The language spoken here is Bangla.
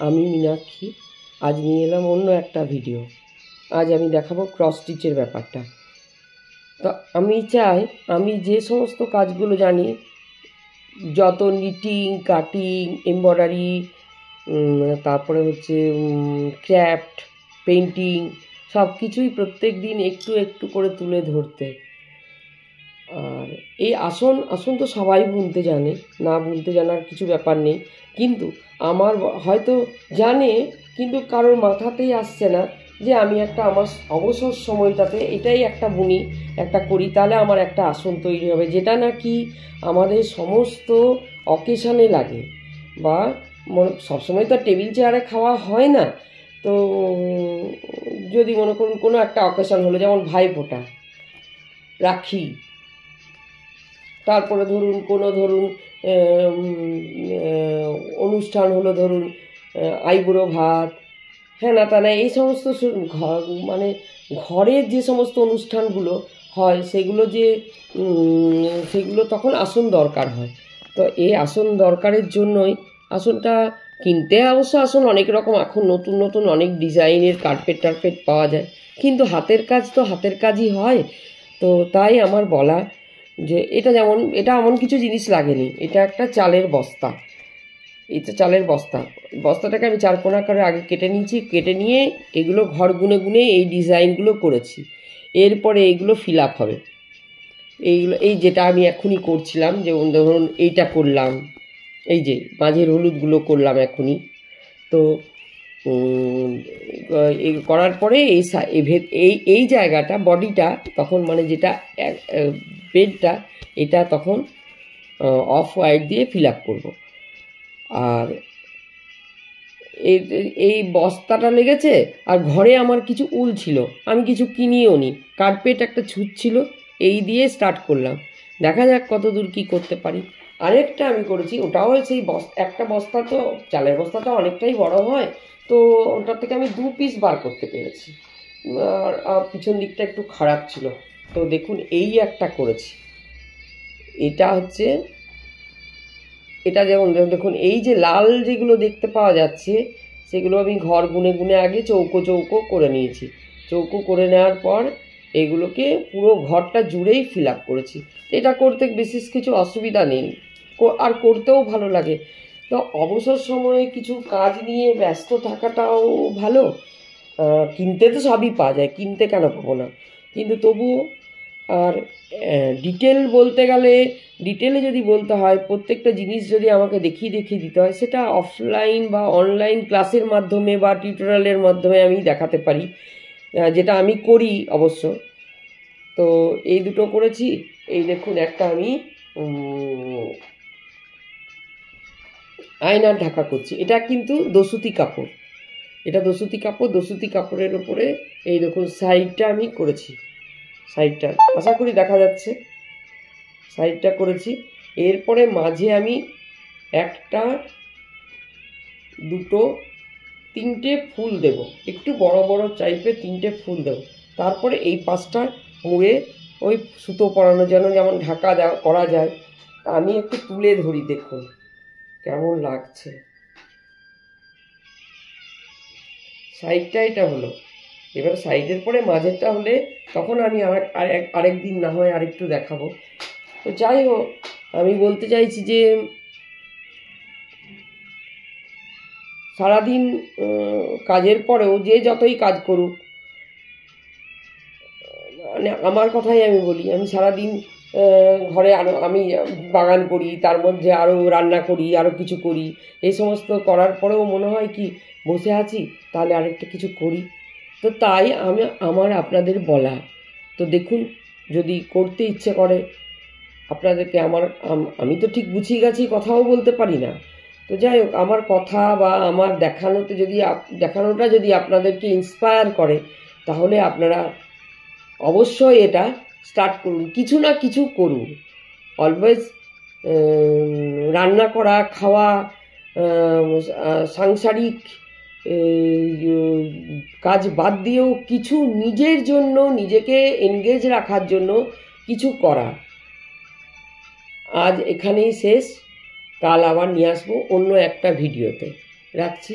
আমি মীনাক্ষী। আজ নিয়ে এলাম অন্য একটা ভিডিও। আজ আমি দেখাবো ক্রস স্টিচের ব্যাপারটা। তো আমি চাই, আমি যে সমস্ত কাজগুলো জানি, যত নিটিং, কাটিং, এমব্রয়ডারি, তারপরে হচ্ছে ক্রাফট, পেন্টিং, সব কিছুই প্রত্যেক দিন একটু একটু করে তুলে ধরতে। আর এই আসন তো সবাই বুনতে জানে, না বুনতে জানার কিছু ব্যাপার নেই, কিন্তু আমার হয়তো জানে, কিন্তু কারোর মাথাতেই আসছে না যে আমি একটা আমার অবসর সময়টাতে এটাই একটা বুনি, একটা করি, তাহলে আমার একটা আসন তৈরি হবে, যেটা নাকি আমাদের সমস্ত অকেশানে লাগে। বা সবসময় তো টেবিল চেয়ারে খাওয়া হয় না, তো যদি মনে করুন কোনো একটা অকেশান হলো, যেমন ভাইফোঁটা, রাখি, তারপরে ধরুন কোনো অনুষ্ঠান হলো, ধরুন আইবুড়ো ভাত, হ্যাঁ না তা না, এই সমস্ত মানে ঘরের যে সমস্ত অনুষ্ঠানগুলো হয় সেগুলো তখন আসন দরকার হয়। তো এই আসন দরকারের জন্যই আসনটা কিনতে, অবশ্য আসন অনেক রকম, এখন নতুন নতুন অনেক ডিজাইনের কার্পেট টার্পেট পাওয়া যায়, কিন্তু হাতের কাজ তো হাতের কাজই হয়। তো তাই আমার বলা যে এটা এমন কিছু জিনিস লাগেনি, এটা একটা চালের বস্তা। এটা চালের বস্তাটাকে আমি চারকোনা করে আগে কেটে নিয়েছি, কেটে নিয়ে এগুলো ঘর গুনে গুনে এই ডিজাইনগুলো করেছি। এরপরে এইগুলো ফিল আপ হবে। এই যেটা আমি এখনই করছিলাম, যেমন ধরুন এইটা করলাম, এই যে মাঝের হলুদগুলো করলাম এখনই। তো এই করার পরে এই জায়গাটা, বডিটা তখন, মানে যেটা বেডটা, এটা তখন অফ হোয়াইট দিয়ে ফিল আপ করবো। আর এই বস্তাটা লেগেছে, আর ঘরে আমার কিছু উল ছিল, আমি কিছু কিনিও নি, কার্পেট একটা ছুঁচ্ছিল, এই দিয়ে স্টার্ট করলাম, দেখা যাক কত দূর কী করতে পারি। আরেকটা আমি করেছি, ওটাও সেই একটা বস্তা, তো চালের বস্তাটা অনেকটাই বড় হয়, তো ওটার থেকে আমি 2 পিস বার করতে পেরেছি। আর পিছন দিকটা একটু খারাপ ছিল, তো দেখুন এই একটা করেছি। এটা যেমন দেখুন, এই যে লাল যেগুলো দেখতে পাওয়া যাচ্ছে, সেগুলো আমি ঘর গুনে গুনে আগে চৌকো চৌকো করে নিয়েছি। চৌকো করে নেওয়ার পর এগুলোকে পুরো ঘরটা জুড়েই ফিল আপ করেছি। এটা করতে বিশেষ কিছু অসুবিধা নেই, আর করতেও ভালো লাগে। তো অবসর সময়ে কিছু কাজ নিয়ে ব্যস্ত থাকাটাও ভালো। কিনতে তো সবই পাওয়া যায়, কিনতে কেন পাবো না, কিন্তু তবুও। আর ডিটেলে যদি বলতে হয়, প্রত্যেকটা জিনিস যদি আমাকে দেখিয়ে দিতে হয়, সেটা অফলাইন বা অনলাইন ক্লাসের মাধ্যমে বা টিউটোরিয়ালের মাধ্যমে আমি দেখাতে পারি, যেটা আমি করি অবশ্য। তো এই দুটো করেছি। এই দেখুন, একটা আমি আয়নার ঢাকা করছি, এটা কিন্তু দসুতি কাপড়, দসুতি কাপড়ের ওপরে এই দেখুন সাইডটা আমি করেছি, সাইডটা আশা করি দেখা যাচ্ছে, সাইডটা করেছি। এরপরে মাঝে আমি একটা, দুটো, 3টে ফুল দেব, একটু বড় বড় টাইপের 3টে ফুল দেব। তারপরে এই পাশটা মুড়ে ওই সুতো পরানো যেমন ঢাকা করা যায়, আমি একটু তুলে ধরি, দেখুন কেমন লাগছে। সাইডটা এটা হলো, এবার সাইডের পরে মাঝেরটা হলে তখন আমি আরেক দিন না হয় আরেকটু দেখাবো। তো যাই হোক, আমি বলতে চাইছি যে সারাদিন কাজের পরেও যে যতই কাজ করুক, মানে আমার কথাই আমি বলি, আমি সারাদিন ঘরে আমি বাগান করি, তার মধ্যে আরও রান্না করি, আরও কিছু করি, এই সমস্ত করার পরেও মনে হয় কি বসে আছি, তাহলে আরেকটা কিছু করি। তো তাই আপনাদের বলা, তো দেখুন, যদি করতে ইচ্ছে করে আপনাদেরকে, আমি তো ঠিক গুছিয়ে গেছি, কথাও বলতে পারি না, তো যাই হোক, আমার কথা বা আমার দেখানোটা যদি আপনাদেরকে ইন্সপায়ার করে, তাহলে আপনারা অবশ্যই এটা স্টার্ট করুন, কিছু না কিছু করুন। অলওয়েজ রান্না করা, খাওয়া, সাংসারিক কাজ বাদ দিয়েও কিছু নিজের জন্য, নিজেকে এনগেজ রাখার জন্য কিছু করা। আজ এখানেই শেষ, কাল আবার নিয়ে আসবো অন্য একটা ভিডিওতে। রাখছি।